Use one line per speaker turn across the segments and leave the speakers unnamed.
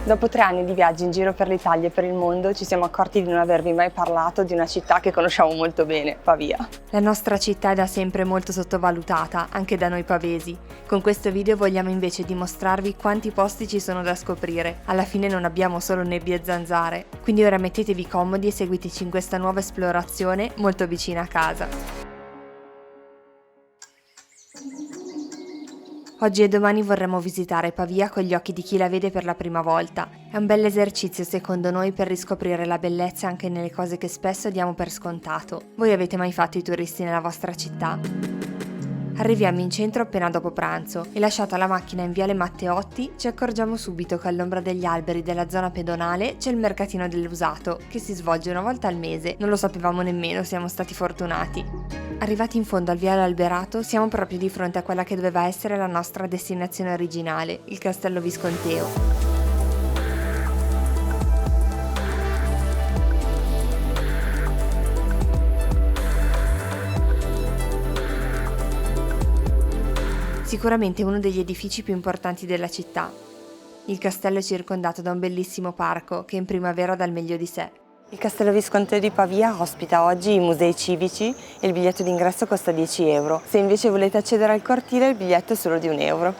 Dopo 3 anni di viaggi in giro per l'Italia e per il mondo ci siamo accorti di non avervi mai parlato di una città che conosciamo molto bene, Pavia.
La nostra città è da sempre molto sottovalutata, anche da noi pavesi. Con questo video vogliamo invece dimostrarvi quanti posti ci sono da scoprire. Alla fine non abbiamo solo nebbie e zanzare. Quindi ora mettetevi comodi e seguiteci in questa nuova esplorazione molto vicina a casa. Oggi e domani vorremmo visitare Pavia con gli occhi di chi la vede per la prima volta. È un bel esercizio secondo noi per riscoprire la bellezza anche nelle cose che spesso diamo per scontato. Voi avete mai fatto i turisti nella vostra città? Arriviamo in centro appena dopo pranzo e lasciata la macchina in viale Matteotti ci accorgiamo subito che all'ombra degli alberi della zona pedonale c'è il mercatino dell'usato che si svolge una volta al mese. Non lo sapevamo nemmeno, siamo stati fortunati. Arrivati in fondo al viale alberato siamo proprio di fronte a quella che doveva essere la nostra destinazione originale, il Castello Visconteo. Sicuramente uno degli edifici più importanti della città. Il castello è circondato da un bellissimo parco che in primavera dà il meglio di sé.
Il Castello Visconteo di Pavia ospita oggi i musei civici e il biglietto d'ingresso costa 10 euro. Se invece volete accedere al cortile il biglietto è solo di 1 euro.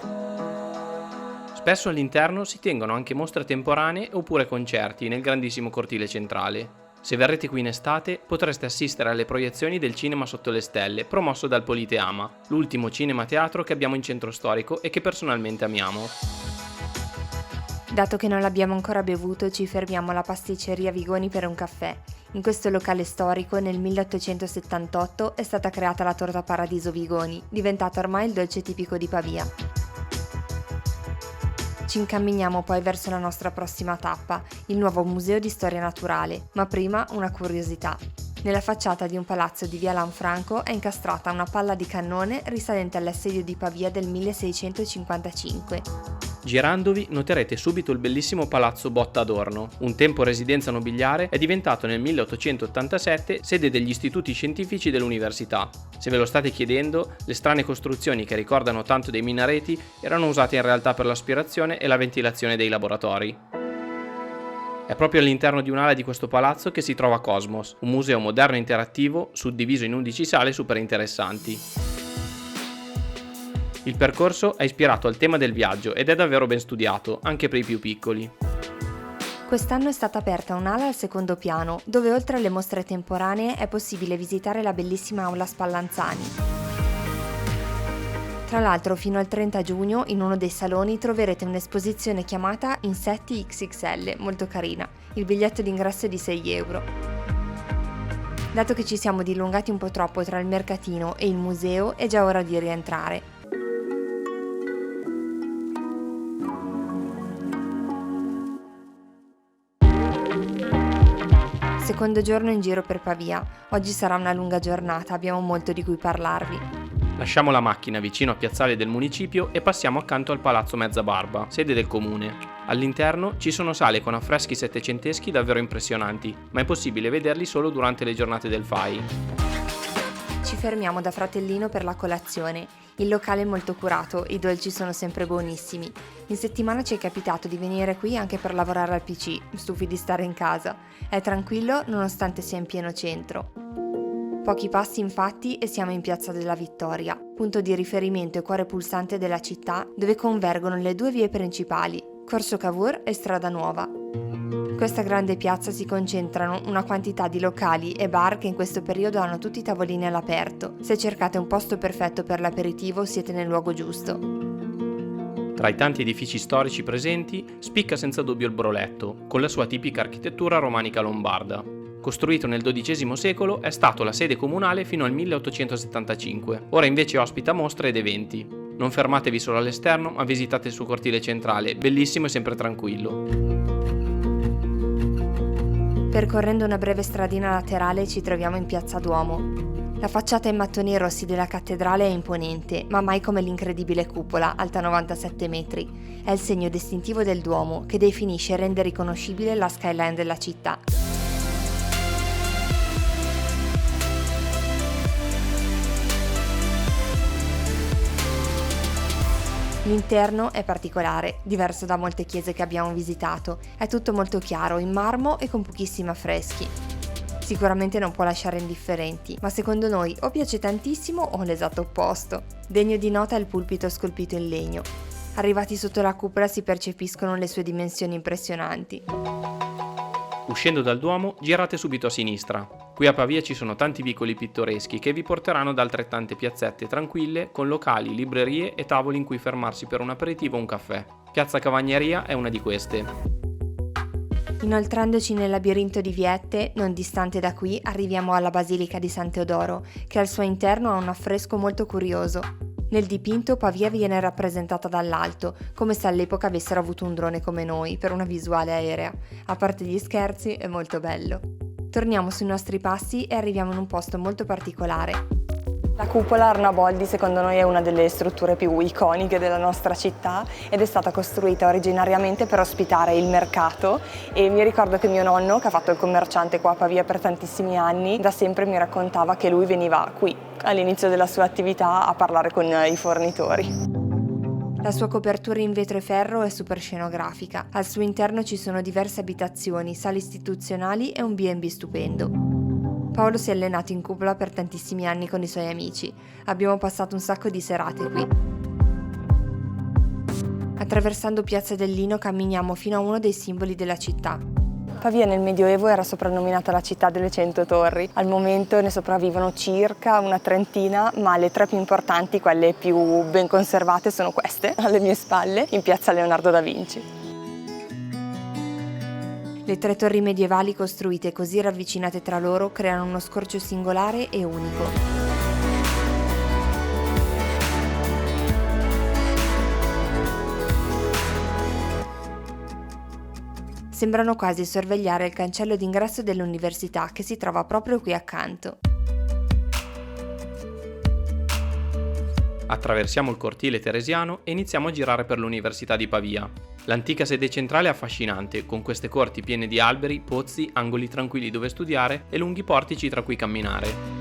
Spesso all'interno si tengono anche mostre temporanee oppure concerti nel grandissimo cortile centrale. Se verrete qui in estate potreste assistere alle proiezioni del Cinema sotto le stelle promosso dal Politeama, l'ultimo cinema teatro che abbiamo in centro storico e che personalmente amiamo.
Dato che non l'abbiamo ancora bevuto, ci fermiamo alla pasticceria Vigoni per un caffè. In questo locale storico, nel 1878, è stata creata la torta Paradiso Vigoni, diventata ormai il dolce tipico di Pavia. Ci incamminiamo poi verso la nostra prossima tappa, il nuovo Museo di Storia Naturale, ma prima una curiosità. Nella facciata di un palazzo di via Lanfranco è incastrata una palla di cannone risalente all'assedio di Pavia del 1655.
Girandovi noterete subito il bellissimo Palazzo Botta Adorno, un tempo residenza nobiliare, è diventato nel 1887 sede degli istituti scientifici dell'università. Se ve lo state chiedendo, le strane costruzioni che ricordano tanto dei minareti erano usate in realtà per l'aspirazione e la ventilazione dei laboratori. È proprio all'interno di un'ala di questo palazzo che si trova Cosmos, un museo moderno e interattivo suddiviso in 11 sale super interessanti. Il percorso è ispirato al tema del viaggio ed è davvero ben studiato, anche per i più piccoli.
Quest'anno è stata aperta un'ala al secondo piano, dove oltre alle mostre temporanee è possibile visitare la bellissima aula Spallanzani. Tra l'altro fino al 30 giugno in uno dei saloni troverete un'esposizione chiamata Insetti XXL, molto carina. Il biglietto d'ingresso è di 6 euro. Dato che ci siamo dilungati un po' troppo tra il mercatino e il museo, è già ora di rientrare. Secondo giorno in giro per Pavia. Oggi sarà una lunga giornata, abbiamo molto di cui parlarvi.
Lasciamo la macchina vicino a Piazzale del Municipio e passiamo accanto al Palazzo Mezzabarba, sede del comune. All'interno ci sono sale con affreschi settecenteschi davvero impressionanti, ma è possibile vederli solo durante le giornate del FAI.
Ci fermiamo da Fratellino per la colazione. Il locale è molto curato, i dolci sono sempre buonissimi. In settimana ci è capitato di venire qui anche per lavorare al PC, stufi di stare in casa. È tranquillo nonostante sia in pieno centro. Pochi passi infatti e siamo in Piazza della Vittoria, punto di riferimento e cuore pulsante della città dove convergono le due vie principali, Corso Cavour e Strada Nuova. In questa grande piazza si concentrano una quantità di locali e bar che in questo periodo hanno tutti i tavolini all'aperto. Se cercate un posto perfetto per l'aperitivo siete nel luogo giusto.
Tra i tanti edifici storici presenti spicca senza dubbio il Broletto, con la sua tipica architettura romanica lombarda. Costruito nel XII secolo, è stato la sede comunale fino al 1875. Ora invece ospita mostre ed eventi. Non fermatevi solo all'esterno, ma visitate il suo cortile centrale, bellissimo e sempre tranquillo.
Percorrendo una breve stradina laterale ci troviamo in Piazza Duomo. La facciata in mattoni rossi della cattedrale è imponente, ma mai come l'incredibile cupola, alta 97 metri. È il segno distintivo del Duomo, che definisce e rende riconoscibile la skyline della città. L'interno è particolare, diverso da molte chiese che abbiamo visitato. È tutto molto chiaro, in marmo e con pochissimi affreschi. Sicuramente non può lasciare indifferenti, ma secondo noi o piace tantissimo o l'esatto opposto. Degno di nota è il pulpito scolpito in legno. Arrivati sotto la cupola si percepiscono le sue dimensioni impressionanti.
Uscendo dal Duomo, girate subito a sinistra. Qui a Pavia ci sono tanti vicoli pittoreschi che vi porteranno da altrettante piazzette tranquille con locali, librerie e tavoli in cui fermarsi per un aperitivo o un caffè. Piazza Cavagneria è una di queste.
Inoltrandoci nel labirinto di viette, non distante da qui, arriviamo alla Basilica di San Teodoro, che al suo interno ha un affresco molto curioso. Nel dipinto Pavia viene rappresentata dall'alto, come se all'epoca avessero avuto un drone come noi, per una visuale aerea. A parte gli scherzi, è molto bello. Torniamo sui nostri passi e arriviamo in un posto molto particolare.
La cupola Arnaboldi secondo noi è una delle strutture più iconiche della nostra città ed è stata costruita originariamente per ospitare il mercato e mi ricordo che mio nonno, che ha fatto il commerciante qua a Pavia per tantissimi anni, da sempre mi raccontava che lui veniva qui all'inizio della sua attività a parlare con i fornitori.
La sua copertura in vetro e ferro è super scenografica. Al suo interno ci sono diverse abitazioni, sale istituzionali e un B&B stupendo. Paolo si è allenato in cupola per tantissimi anni con i suoi amici. Abbiamo passato un sacco di serate qui. Attraversando Piazza del Lino camminiamo fino a uno dei simboli della città.
Pavia nel Medioevo era soprannominata la città delle 100 torri. Al momento ne sopravvivono circa una trentina, ma le tre più importanti, quelle più ben conservate, sono queste, alle mie spalle, in piazza Leonardo da Vinci.
Le tre torri medievali costruite così ravvicinate tra loro creano uno scorcio singolare e unico. Sembrano quasi sorvegliare il cancello d'ingresso dell'università che si trova proprio qui accanto.
Attraversiamo il cortile teresiano e iniziamo a girare per l'Università di Pavia. L'antica sede centrale è affascinante, con queste corti piene di alberi, pozzi, angoli tranquilli dove studiare e lunghi portici tra cui camminare.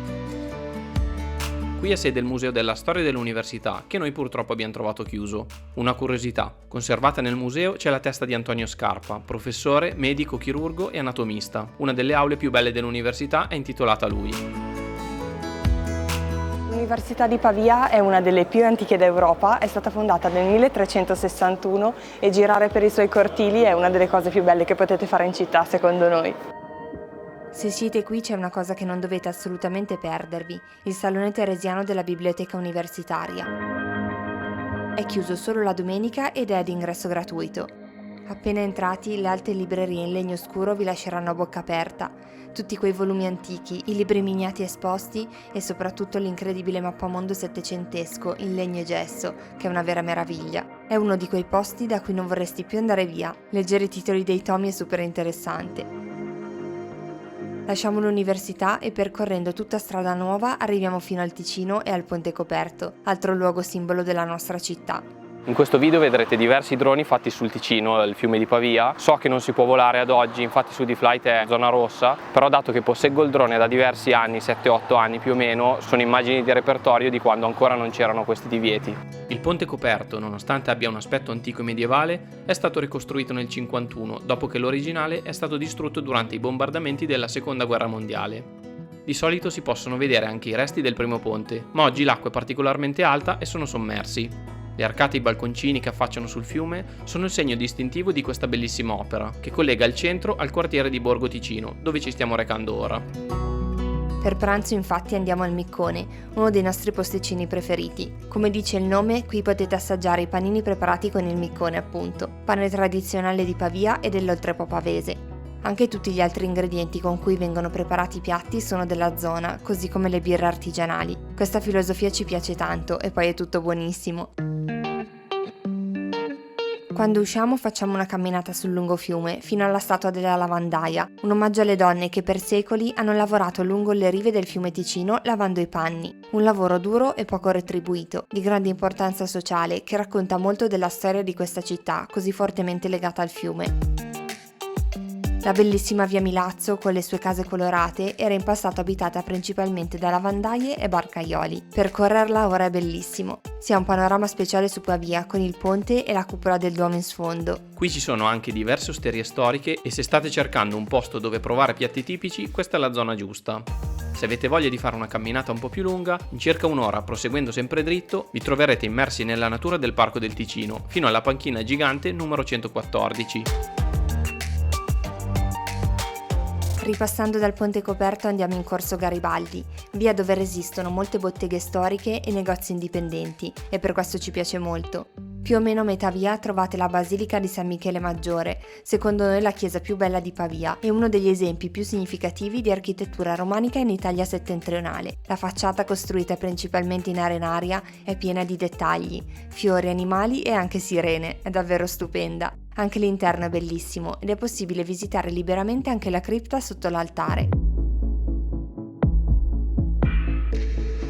Qui è sede il Museo della Storia dell'Università, che noi purtroppo abbiamo trovato chiuso. Una curiosità: conservata nel museo c'è la testa di Antonio Scarpa, professore, medico, chirurgo e anatomista. Una delle aule più belle dell'università è intitolata a lui.
L'Università di Pavia è una delle più antiche d'Europa, è stata fondata nel 1361 e girare per i suoi cortili è una delle cose più belle che potete fare in città, secondo noi.
Se siete qui c'è una cosa che non dovete assolutamente perdervi, il salone teresiano della biblioteca universitaria. È chiuso solo la domenica ed è ad ingresso gratuito. Appena entrati, le alte librerie in legno scuro vi lasceranno a bocca aperta. Tutti quei volumi antichi, i libri miniati esposti e soprattutto l'incredibile mappamondo settecentesco in legno e gesso, che è una vera meraviglia. È uno di quei posti da cui non vorresti più andare via. Leggere i titoli dei tomi è super interessante. Lasciamo l'università e percorrendo tutta Strada Nuova arriviamo fino al Ticino e al Ponte Coperto, altro luogo simbolo della nostra città.
In questo video vedrete diversi droni fatti sul Ticino, il fiume di Pavia. So che non si può volare ad oggi, infatti su D-Flight è zona rossa, però dato che posseggo il drone da diversi anni, 7-8 anni più o meno, sono immagini di repertorio di quando ancora non c'erano questi divieti. Il ponte coperto, nonostante abbia un aspetto antico e medievale, è stato ricostruito nel 1951, dopo che l'originale è stato distrutto durante i bombardamenti della Seconda Guerra Mondiale. Di solito si possono vedere anche i resti del primo ponte, ma oggi l'acqua è particolarmente alta e sono sommersi. Le arcate e i balconcini che affacciano sul fiume sono il segno distintivo di questa bellissima opera, che collega il centro al quartiere di Borgo Ticino, dove ci stiamo recando ora.
Per pranzo infatti andiamo al Miccone, uno dei nostri posticini preferiti. Come dice il nome, qui potete assaggiare i panini preparati con il miccone appunto, pane tradizionale di Pavia e dell'Oltrepo pavese. Anche tutti gli altri ingredienti con cui vengono preparati i piatti sono della zona, così come le birre artigianali. Questa filosofia ci piace tanto e poi è tutto buonissimo. Quando usciamo facciamo una camminata sul lungofiume fino alla statua della lavandaia, un omaggio alle donne che per secoli hanno lavorato lungo le rive del fiume Ticino lavando i panni. Un lavoro duro e poco retribuito, di grande importanza sociale che racconta molto della storia di questa città così fortemente legata al fiume. La bellissima via Milazzo, con le sue case colorate, era in passato abitata principalmente da lavandaie e barcaioli. Percorrerla ora è bellissimo. Si ha un panorama speciale su Pavia, con il ponte e la cupola del Duomo in sfondo.
Qui ci sono anche diverse osterie storiche e se state cercando un posto dove provare piatti tipici, questa è la zona giusta. Se avete voglia di fare una camminata un po' più lunga, in circa un'ora, proseguendo sempre dritto, vi troverete immersi nella natura del Parco del Ticino, fino alla panchina gigante numero 114.
Ripassando dal ponte coperto andiamo in Corso Garibaldi, via dove resistono molte botteghe storiche e negozi indipendenti, e per questo ci piace molto. Più o meno a metà via trovate la Basilica di San Michele Maggiore, secondo noi la chiesa più bella di Pavia e uno degli esempi più significativi di architettura romanica in Italia settentrionale. La facciata, costruita principalmente in arenaria, è piena di dettagli, fiori, animali e anche sirene, è davvero stupenda. Anche l'interno è bellissimo ed è possibile visitare liberamente anche la cripta sotto l'altare.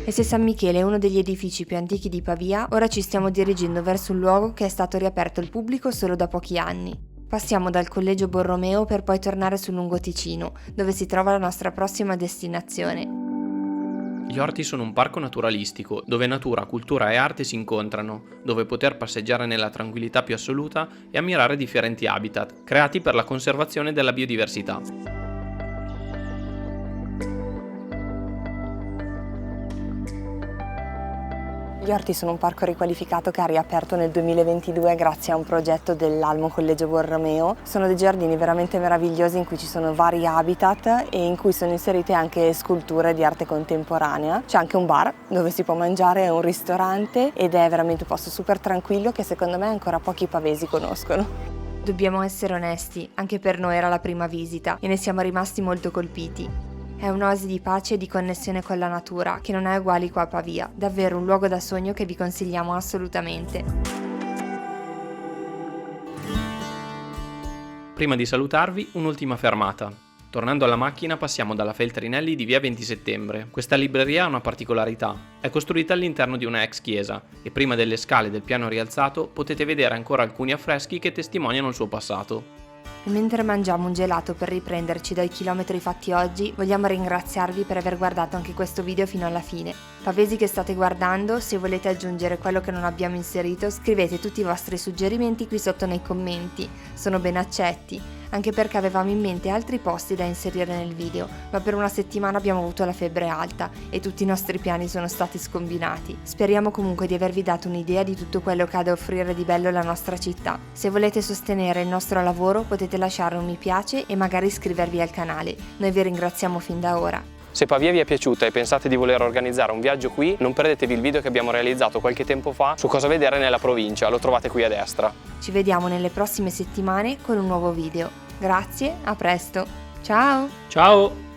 E se San Michele è uno degli edifici più antichi di Pavia, ora ci stiamo dirigendo verso un luogo che è stato riaperto al pubblico solo da pochi anni. Passiamo dal Collegio Borromeo per poi tornare sul Lungo Ticino, dove si trova la nostra prossima destinazione.
Gli orti sono un parco naturalistico, dove natura, cultura e arte si incontrano, dove poter passeggiare nella tranquillità più assoluta e ammirare differenti habitat, creati per la conservazione della biodiversità.
Gli Orti sono un parco riqualificato che ha riaperto nel 2022 grazie a un progetto dell'Almo Collegio Borromeo. Sono dei giardini veramente meravigliosi in cui ci sono vari habitat e in cui sono inserite anche sculture di arte contemporanea. C'è anche un bar dove si può mangiare e un ristorante ed è veramente un posto super tranquillo che secondo me ancora pochi pavesi conoscono.
Dobbiamo essere onesti, anche per noi era la prima visita e ne siamo rimasti molto colpiti. È un'oasi di pace e di connessione con la natura che non ha uguali qua a Pavia, davvero un luogo da sogno che vi consigliamo assolutamente.
Prima di salutarvi, un'ultima fermata. Tornando alla macchina passiamo dalla Feltrinelli di via 20 settembre. Questa libreria ha una particolarità, è costruita all'interno di una ex chiesa e prima delle scale del piano rialzato potete vedere ancora alcuni affreschi che testimoniano il suo passato.
E mentre mangiamo un gelato per riprenderci dai chilometri fatti oggi, vogliamo ringraziarvi per aver guardato anche questo video fino alla fine. Pavesi che state guardando, se volete aggiungere quello che non abbiamo inserito, scrivete tutti i vostri suggerimenti qui sotto nei commenti, sono ben accetti, anche perché avevamo in mente altri posti da inserire nel video, ma per una settimana abbiamo avuto la febbre alta e tutti i nostri piani sono stati scombinati. Speriamo comunque di avervi dato un'idea di tutto quello che ha da offrire di bello la nostra città. Se volete sostenere il nostro lavoro potete lasciare un mi piace e magari iscrivervi al canale. Noi vi ringraziamo fin da ora.
Se Pavia vi è piaciuta e pensate di voler organizzare un viaggio qui, non perdetevi il video che abbiamo realizzato qualche tempo fa su cosa vedere nella provincia, lo trovate qui a destra.
Ci vediamo nelle prossime settimane con un nuovo video. Grazie, a presto. Ciao!
Ciao!